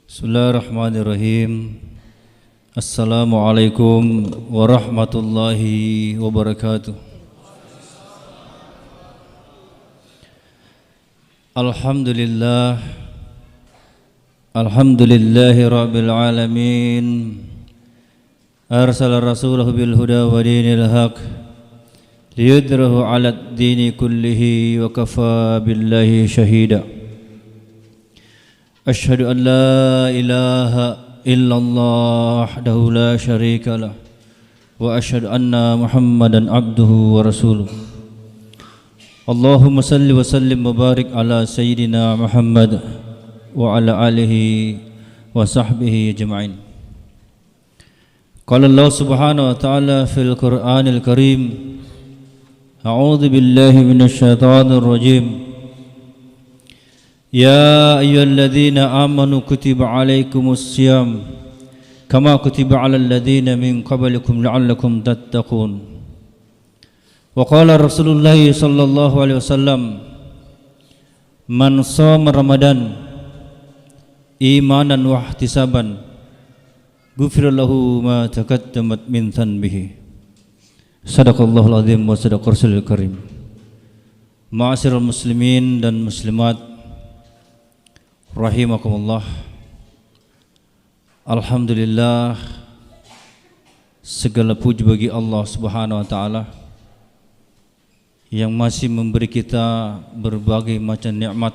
Bismillahirrahmanirrahim. Assalamualaikum warahmatullahi wabarakatuh. Alhamdulillahi rabbil alamin. Arsala rasulahu bil huda wa dinil haq liyudhhirahu 'alad dini kullihi wa kafa billahi shahida. Asyhadu an la ilaha illallah wahdahu la syarika lah wa asyhadu anna Muhammadan abduhu wa rasuluh. Allahumma salli wa sallim wa barik ala sayyidina Muhammad wa ala alihi wa sahbihi ajma'in. Qala Allah subhanahu wa ta'ala fil Qur'anil Karim, a'udzu billahi minasy syaithanir rajim. Ya ayyuhalladzina amanu kutiba alaikumus syiyam kama kutiba alal ladzina min qablikum la'allakum tattaqun. Wa qala Rasulullah sallallahu alaihi wasallam, man shoma Ramadan imanan wa ihtisaban ghufira lahu ma taqaddamat min dhanbihi. Sadaqallahul azim wa sadaqa rasulul karim. Ma'asyiral muslimin dan muslimat rahimakumullah. Alhamdulillah, segala puji bagi Allah Subhanahu wa taala yang masih memberi kita berbagai macam nikmat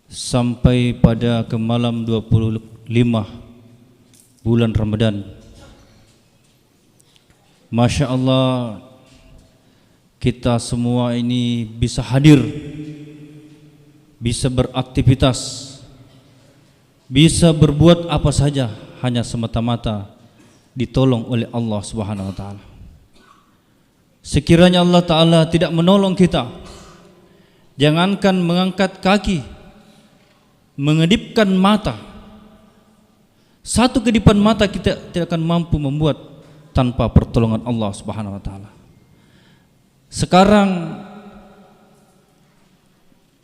sampai pada ke malam 25 bulan Ramadan. Masya Allah, kita semua ini bisa hadir, bisa beraktivitas, bisa berbuat apa saja hanya semata-mata ditolong oleh Allah Subhanahu wa taala. Sekiranya Allah taala tidak menolong kita, jangankan mengangkat kaki, mengedipkan mata, satu kedipan mata kita tidak akan mampu membuat tanpa pertolongan Allah Subhanahu wa taala. Sekarang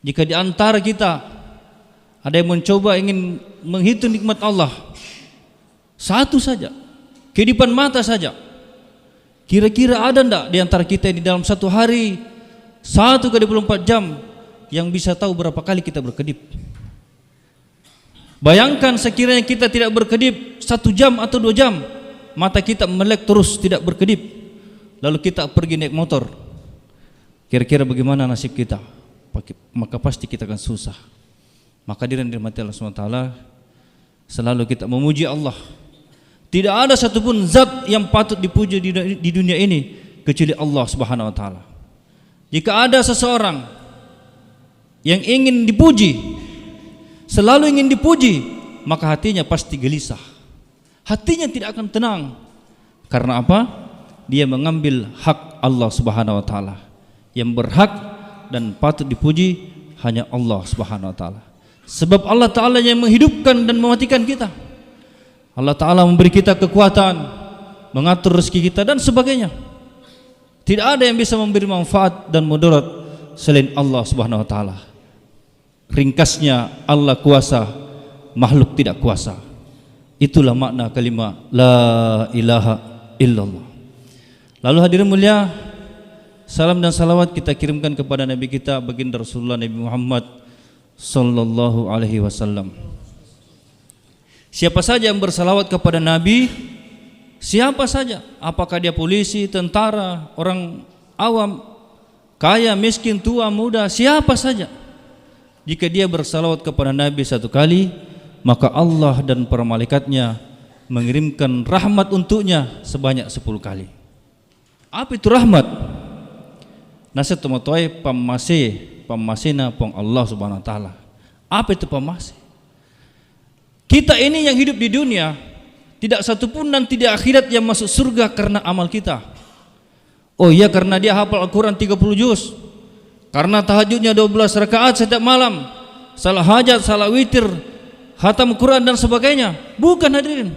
jika di antara kita ada yang mencoba ingin menghitung nikmat Allah, satu saja, kedipan mata saja, kira-kira ada enggak di antara kita ini dalam satu hari 1/24 jam yang bisa tahu berapa kali kita berkedip? Bayangkan sekiranya kita tidak berkedip 1 jam atau 2 jam, mata kita melek terus tidak berkedip, lalu kita pergi naik motor, kira-kira bagaimana nasib kita? Maka pasti kita akan susah. Maka dirahmati Allah SWT, selalu kita memuji Allah. Tidak ada satupun zat yang patut dipuji di dunia ini kecuali Allah Subhanahu wa taala. Jika ada seseorang yang ingin dipuji, selalu ingin dipuji, maka hatinya pasti gelisah. Hatinya tidak akan tenang. Karena apa? Dia mengambil hak Allah Subhanahu wa taala. Yang berhak dan patut dipuji hanya Allah Subhanahu wa taala. Sebab Allah taala yang menghidupkan dan mematikan kita. Allah taala memberi kita kekuatan, mengatur rezeki kita dan sebagainya. Tidak ada yang bisa memberi manfaat dan mudarat selain Allah Subhanahu wa taala. Ringkasnya, Allah kuasa, makhluk tidak kuasa. Itulah makna kalimat la ilaha illallah. Lalu hadirin mulia, salam dan salawat kita kirimkan kepada Nabi kita, baginda Rasulullah Nabi Muhammad sallallahu alaihi wasallam. Siapa saja yang bersalawat kepada Nabi, siapa saja, apakah dia polisi, tentara, orang awam, kaya, miskin, tua, muda, siapa saja, jika dia bersalawat kepada Nabi 1 kali, maka Allah dan para malaikatnya mengirimkan rahmat untuknya sebanyak 10 kali. Apa itu rahmat? Nasihat tomatoi pamasina pong Allah Subhanahu wa taala. Apa itu pamasi? Kita ini yang hidup di dunia, tidak satupun nanti di akhirat yang masuk surga karena amal kita. Oh iya, karena dia hafal Al-Quran 30 juz, karena tahajudnya 12 rakaat setiap malam, salah hajat, salah witir, khatam Quran dan sebagainya. Bukan hadirin.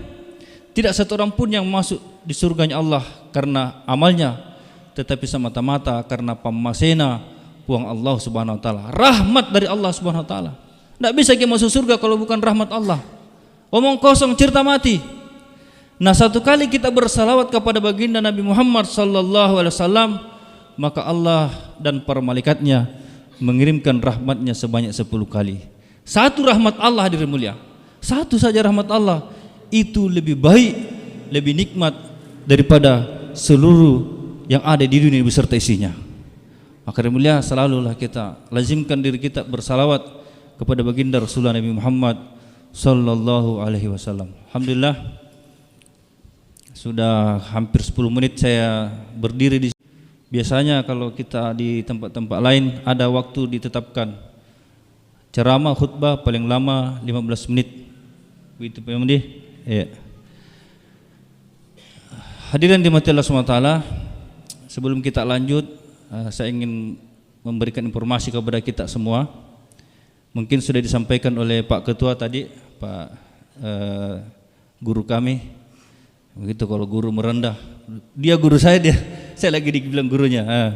Tidak satu orang pun yang masuk di surganya Allah karena amalnya, tetapi semata-mata karena pamasena uang Allah Subhanahu wa taala, rahmat dari Allah Subhanahu wa taala. Tidak bisa kita masuk surga kalau bukan rahmat Allah. Omong kosong, cerita mati. Nah, satu kali kita bersalawat kepada baginda Nabi Muhammad sallallahu alaihi wasallam, maka Allah dan para malaikatnya mengirimkan rahmatnya sebanyak 10 kali. Satu rahmat Allah hadirin mulia, satu saja rahmat Allah itu lebih baik, lebih nikmat daripada seluruh yang ada di dunia beserta isinya. Maka hadirin mulia, selalulah kita lazimkan diri kita bersalawat kepada baginda Rasulullah Nabi Muhammad sallallahu alaihi wasallam. Alhamdulillah, sudah hampir 10 menit saya berdiri di sini. Biasanya kalau kita di tempat-tempat lain ada waktu ditetapkan. Ceramah khutbah paling lama 15 menit. Begitu Pak Yamdi? Ya. Hadirin dirahmati Allah SWT, sebelum kita lanjut, saya ingin memberikan informasi kepada kita semua. Mungkin sudah disampaikan oleh Pak Ketua tadi, Pak guru kami. Begitu kalau guru merendah, dia guru saya lagi dibilang gurunya.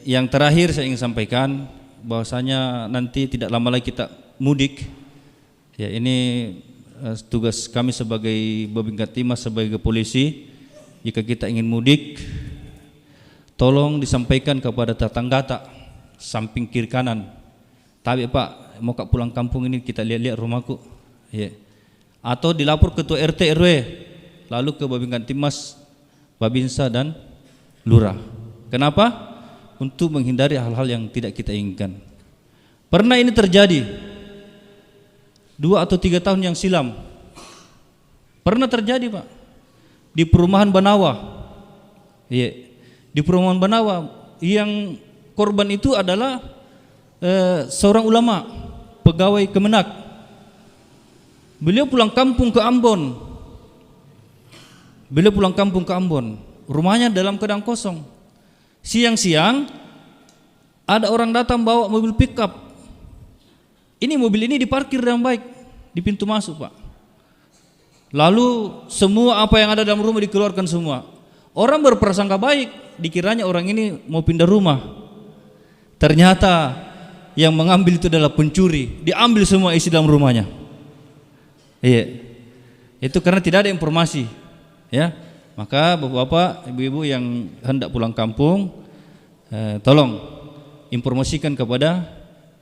Yang terakhir saya ingin sampaikan bahwasanya nanti tidak lama lagi kita mudik. Ya, ini tugas kami sebagai Babin Katimas, sebagai polisi. Jika kita ingin mudik, tolong disampaikan kepada tetangga tak samping kiri kanan. Tapi Pak, mau pulang kampung ini kita lihat-lihat rumahku. Ya. Atau dilapor ketua RT RW, lalu ke Babin Katimas, Babinsa dan Lurah. Kenapa? Untuk menghindari hal-hal yang tidak kita inginkan. Pernah ini terjadi 2 atau 3 tahun yang silam. Pernah terjadi Pak, di perumahan Banawa. Iya, di perumahan Banawa yang korban itu adalah seorang ulama, pegawai Kemenak. Beliau pulang kampung ke Ambon. Rumahnya dalam keadaan kosong. Siang-siang ada orang datang bawa mobil pickup. Ini mobil ini diparkir dengan baik di pintu masuk Pak. Lalu semua apa yang ada dalam rumah dikeluarkan semua. Orang berprasangka baik, dikiranya orang ini mau pindah rumah. Ternyata yang mengambil itu adalah pencuri. Diambil semua isi dalam rumahnya. Iya. Itu karena tidak ada informasi. Ya. Maka bapak-bapak, ibu-ibu yang hendak pulang kampung, tolong informasikan kepada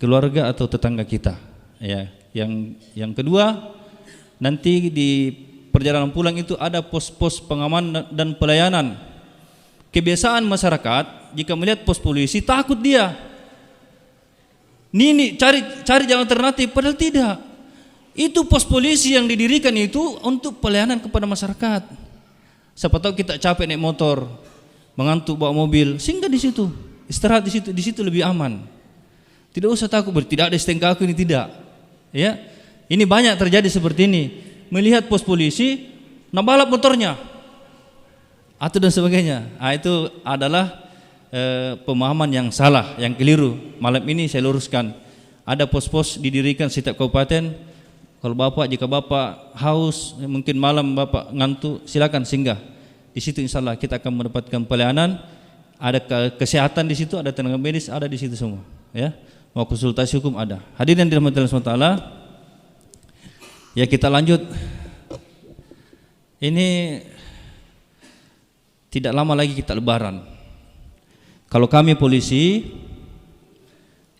keluarga atau tetangga kita. Ya. Yang kedua, nanti di perjalanan pulang itu ada pos-pos pengaman dan pelayanan. Kebiasaan masyarakat jika melihat pos polisi takut dia. Ini cari jalan alternatif, padahal tidak. Itu pos polisi yang didirikan itu untuk pelayanan kepada masyarakat. Siapa tahu kita capek naik motor, mengantuk bawa mobil, singgah di situ, istirahat di situ lebih aman. Tidak usah takut, tidak ada STNK aku ini, tidak. Ya, ini banyak terjadi seperti ini. Melihat pos polisi, nabalap motornya, atau dan sebagainya. Itu adalah pemahaman yang salah, yang keliru. Malam ini saya luruskan. Ada pos-pos didirikan setiap kabupaten. Kalau jika bapak haus, mungkin malam bapak ngantuk, silakan singgah. Di situ insya Allah kita akan mendapatkan pelayanan. Ada kesehatan di situ, ada tenaga medis, ada di situ semua. Ya, mau konsultasi hukum ada. Hadirin dirahmati Allah SWT. Ya, kita lanjut. Ini tidak lama lagi kita lebaran. Kalau kami polisi,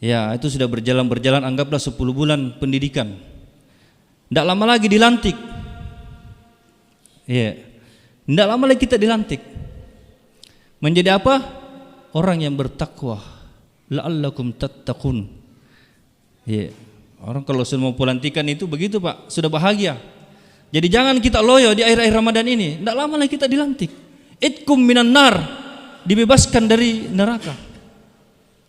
ya itu sudah berjalan, anggaplah 10 bulan pendidikan. Tidak lama lagi dilantik. Ya, tidak lama lagi kita dilantik. Menjadi apa? Orang yang bertakwa. La'allakum tattaqun. Ya, orang kalau sudah mau pelantikan itu begitu Pak, sudah bahagia. Jadi jangan kita loyo di akhir-akhir Ramadan ini. Tidak lama lagi kita dilantik. Itkum minan nar, dibebaskan dari neraka.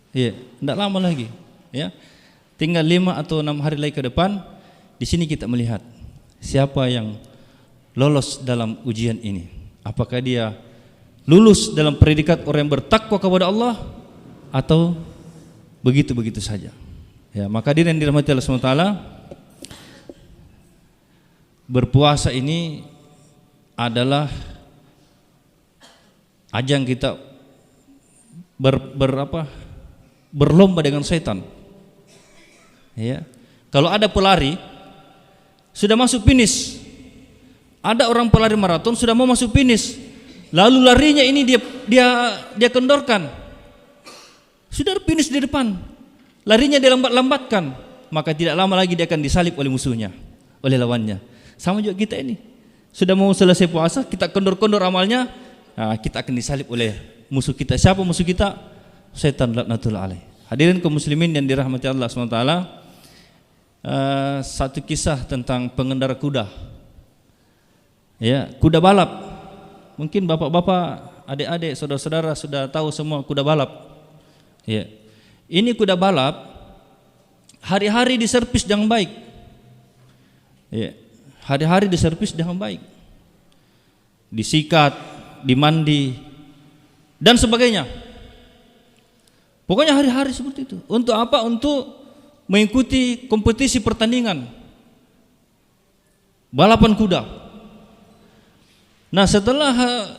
Ya, tidak lama lagi. Ya, tinggal 5 atau 6 hari lagi ke depan. Di sini kita melihat siapa yang lolos dalam ujian ini. Apakah dia lulus dalam predikat orang yang bertakwa kepada Allah atau begitu-begitu saja. Ya, maka hadirin dirahmati Allah SWT, berpuasa ini adalah ajang kita berlomba dengan setan. Ya. Kalau ada pelari sudah masuk finish, ada orang pelari maraton sudah mau masuk finish, lalu larinya ini dia kendorkan, sudah finish di depan, larinya dia lambat-lambatkan, maka tidak lama lagi dia akan disalib oleh musuhnya, oleh lawannya. Sama juga kita ini, sudah mau selesai puasa, kita kendor-kendor amalnya, nah, kita akan disalib oleh musuh kita. Siapa musuh kita? Setan laknatullah alaih. Hadirin kaum muslimin yang dirahmati Allah SWT, satu kisah tentang pengendara kuda. Ya, kuda balap. Mungkin bapak-bapak, adik-adik, saudara-saudara sudah tahu semua kuda balap. Ya. Ini kuda balap hari-hari diservis dengan baik. Ya. Hari-hari diservis dengan baik. Disikat, dimandi dan sebagainya. Pokoknya hari-hari seperti itu. Untuk apa? Untuk mengikuti kompetisi pertandingan balapan kuda. Nah, setelah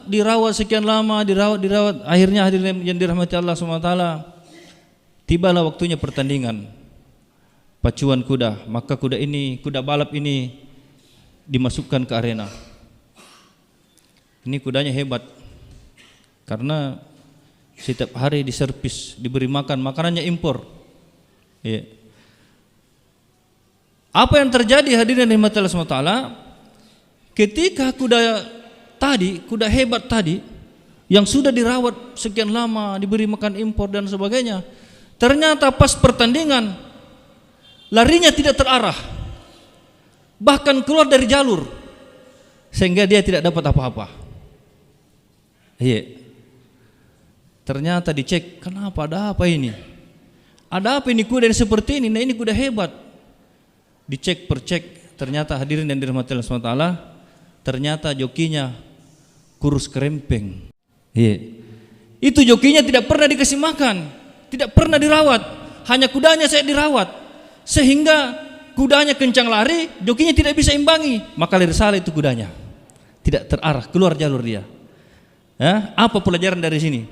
dirawat sekian lama, dirawat, akhirnya hadirin yang dirahmati Allah SWT, tibalah waktunya pertandingan pacuan kuda. Maka kuda balap ini dimasukkan ke arena. Ini kudanya hebat karena setiap hari diservis, diberi makanannya impor. Ya. Apa yang terjadi hadirin dirahmati Allah SWT, ketika kuda hebat tadi yang sudah dirawat sekian lama, diberi makan impor dan sebagainya, ternyata pas pertandingan larinya tidak terarah, bahkan keluar dari jalur, sehingga dia tidak dapat apa-apa. Iya. Ternyata dicek, kenapa, ada apa ini? Ada apa ini kuda yang seperti ini? Nah, ini kuda hebat. Dicek percek, ternyata hadirin yang dirahmati Allah SWT, ternyata jokinya kurus kerempeng. Iya. Itu jokinya tidak pernah dikasih makan, tidak pernah dirawat, hanya kudanya saya dirawat, sehingga kudanya kencang lari, jokinya tidak bisa imbangi, maka lari salah itu kudanya, tidak terarah, keluar jalur dia. Ya, apa pelajaran dari sini?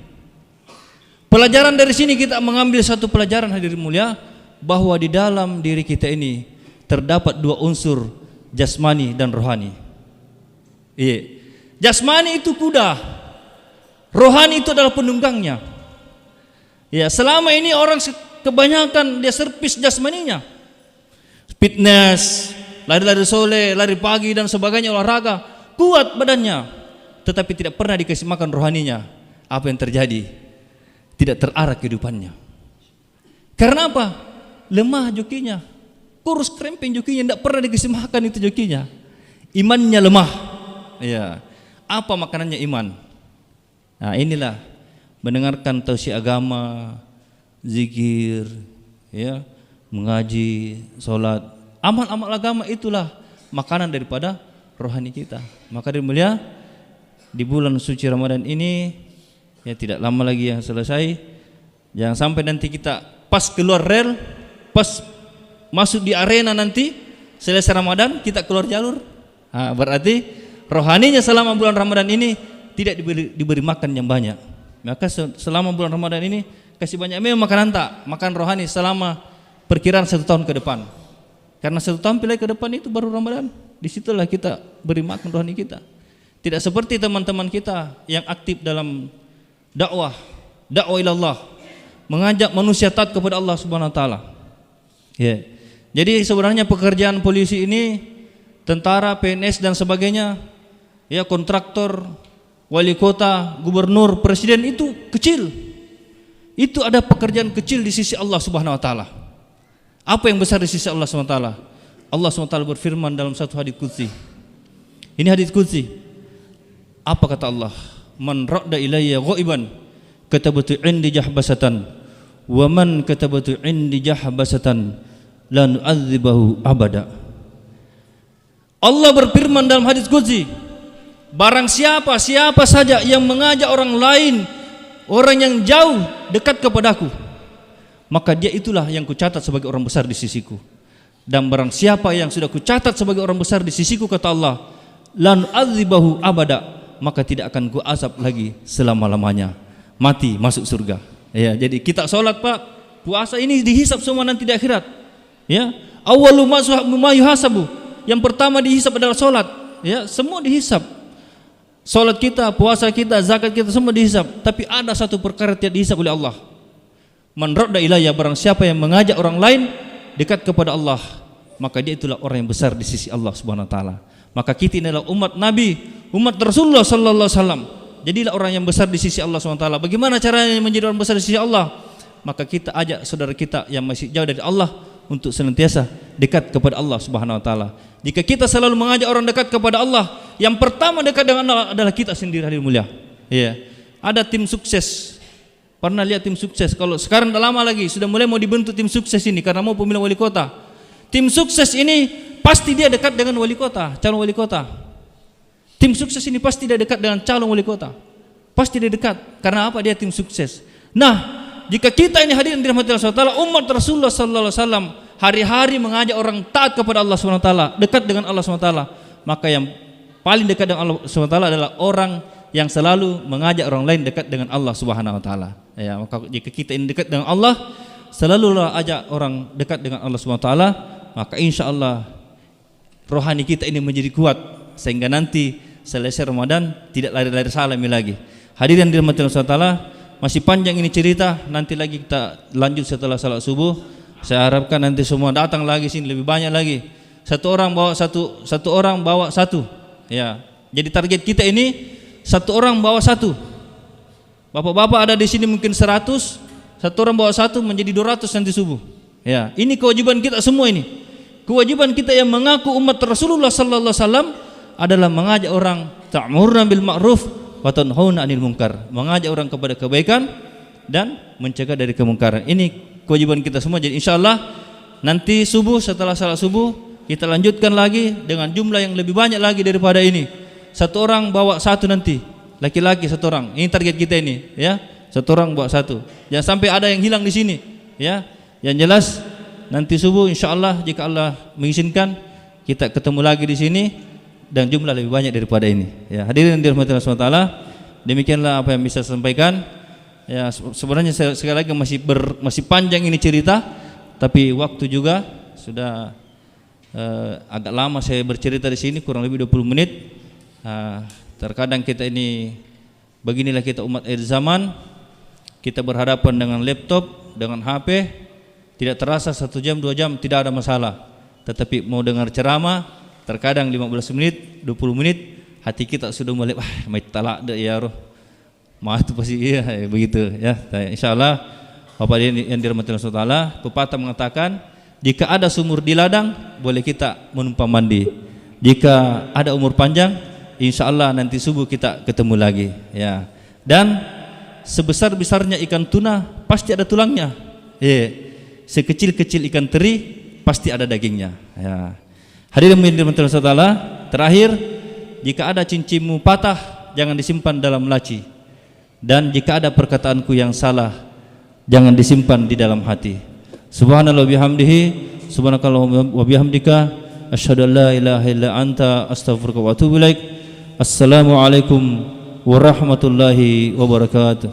Pelajaran dari sini kita mengambil satu pelajaran hadirin mulia, bahwa di dalam diri kita ini terdapat dua unsur, jasmani dan rohani. Iya. Jasmani itu kuda, rohani itu adalah penunggangnya. Ya, selama ini orang kebanyakan dia servis jasmaninya, fitness, lari-lari sore, lari pagi dan sebagainya, olahraga, kuat badannya, tetapi tidak pernah dikasih makan rohaninya. Apa yang terjadi? Tidak terarah kehidupannya. Karena apa? Lemah jokinya, kurus kerempeng jokinya, tidak pernah dikasih makan itu jokinya. Imannya lemah. Ya. Apa makanannya iman? Nah, inilah mendengarkan tausiah agama, zikir, ya, mengaji, sholat, amal-amal agama, itulah makanan daripada rohani kita. Maka dari mulia di bulan suci Ramadan ini, ya tidak lama lagi yang selesai. Jangan sampai nanti kita pas keluar rel, pas masuk di arena nanti selesai Ramadan kita keluar jalur. Nah, berarti rohaninya selama bulan Ramadan ini tidak diberi makan yang banyak. Maka selama bulan Ramadan ini kasih banyak memang makan rohani selama perkiraan 1 tahun ke depan. Karena 1 tahun pilih ke depan itu baru Ramadan. Disitulah kita beri makan rohani kita. Tidak seperti teman-teman kita yang aktif dalam dakwah ilallah, mengajak manusia taat kepada Allah Subhanahu wa taala. Ya. Jadi sebenarnya pekerjaan polisi ini, tentara, PNS dan sebagainya, ya, kontraktor, wali kota, gubernur, presiden, itu kecil. Itu ada pekerjaan kecil di sisi Allah Subhanahu wa taala. Apa yang besar di sisi Allah Subhanahu wa taala? Allah Subhanahu wa taala berfirman dalam satu hadits qudsi. Ini hadits qudsi. Apa kata Allah? Man radda ilayya ghaiban katabtu indi jahbasatan wa man katabtu indi jahbasatan la nu'adzibahu abada. Allah berfirman dalam hadits qudsi, barang siapa saja yang mengajak orang lain, orang yang jauh dekat kepadaku, maka dia itulah yang kucatat sebagai orang besar di sisiku. Dan barang siapa yang sudah kucatat sebagai orang besar di sisiku, kata Allah, la nu'adzibahu abada, maka tidak akan ku azab lagi selama-lamanya. Mati masuk surga. Ya, jadi kita sholat Pak, puasa ini dihisap semua nanti di akhirat. Ya, awwalu ma yuhasabu. Yang pertama dihisap adalah sholat. Ya, semua dihisap. Sholat kita, puasa kita, zakat kita semua dihisap. Tapi ada satu perkara tidak dihisap oleh Allah. Man radda ilayya, barang siapa yang mengajak orang lain dekat kepada Allah, maka dia itulah orang yang besar di sisi Allah Subhanahu wa taala. Maka kita inilah umat Nabi, umat Rasulullah sallallahu alaihi wasallam. Jadilah orang yang besar di sisi Allah Subhanahu wa taala. Bagaimana caranya menjadi orang besar di sisi Allah? Maka kita ajak saudara kita yang masih jauh dari Allah untuk senantiasa dekat kepada Allah Subhanahu wa taala. Jika kita selalu mengajak orang dekat kepada Allah, yang pertama dekat dengan Allah adalah kita sendiri, hadirin mulia. Ya. Ada tim sukses. Pernah lihat tim sukses? Kalau sekarang udah lama lagi, sudah mulai mau dibentuk tim sukses ini karena mau pemilihan wali kota. Tim sukses ini pasti dia dekat dengan wali kota, calon wali kota. Tim sukses ini pasti dia dekat dengan calon wali kota. Pasti dia dekat. Karena apa? Dia tim sukses. Nah, jika kita ini hadirin dirahmati Allah SWT, umat Rasulullah sallallahu alaihi wasallam hari-hari mengajak orang taat kepada Allah SWT, dekat dengan Allah SWT, maka yang paling dekat dengan Allah SWT adalah orang yang selalu mengajak orang lain dekat dengan Allah Subhanahu wa taala. Ya, maka jika kita ini dekat dengan Allah, selalulah ajak orang dekat dengan Allah Subhanahu wa taala, maka insyaallah rohani kita ini menjadi kuat sehingga nanti selesai Ramadan tidak lari-lari salami lagi. Hadirin dirahmati Allah Subhanahu wa taala, masih panjang ini cerita, nanti lagi kita lanjut setelah salat subuh. Saya harapkan nanti semua datang lagi sini lebih banyak lagi. Satu orang bawa satu. Ya. Jadi target kita ini satu orang bawa satu. Bapak-bapak ada di sini mungkin 100, satu orang bawa satu menjadi 200 nanti subuh. Ya, ini kewajiban kita semua ini. Kewajiban kita yang mengaku umat Rasulullah sallallahu alaihi wasallam adalah mengajak orang ta'muruna bil ma'ruf wa tanhauna 'anil munkar, mengajak orang kepada kebaikan dan mencegah dari kemungkaran. Ini kewajiban kita semua. Jadi insyaallah nanti subuh, setelah salat subuh kita lanjutkan lagi dengan jumlah yang lebih banyak lagi daripada ini. Satu orang bawa satu nanti, laki-laki satu orang. Ini target kita ini, ya. Satu orang bawa satu. Jangan sampai ada yang hilang di sini, ya. Yang jelas nanti subuh insyaallah jika Allah mengizinkan kita ketemu lagi di sini dan jumlah lebih banyak daripada ini. Ya, hadirin yang dirahmati Allah SWT, demikianlah apa yang bisa saya sampaikan. Ya, sebenarnya sekali lagi masih panjang ini cerita, tapi waktu juga sudah agak lama saya bercerita di sini, kurang lebih 20 menit. Terkadang kita ini beginilah kita umat akhir zaman, kita berhadapan dengan laptop, dengan HP, tidak terasa 1 jam 2 jam tidak ada masalah. Tetapi mau dengar ceramah terkadang 15 menit 20 menit hati kita sudah mulai mai talak deh ya roh, mah itu pasti iya begitu ya. Insyaallah Bapak yang dirahmati Allah Subhanahu wa taala, pepatah mengatakan jika ada sumur di ladang boleh kita menumpang mandi, jika ada umur panjang insyaallah nanti subuh kita ketemu lagi, ya. Dan sebesar-besarnya ikan tuna pasti ada tulangnya. Sekecil-kecil ikan teri pasti ada dagingnya, ya. Hadirin yang dirahmati Allah Taala, terakhir, jika ada cincinmu patah jangan disimpan dalam laci. Dan jika ada perkataanku yang salah jangan disimpan di dalam hati. Subhanallah bihamdihi, subhanakallah wa bihamdika, asyhadu an la ilaha illa anta, astaghfiruka wa atubu ilaik. Assalamualaikum warahmatullahi wabarakatuh.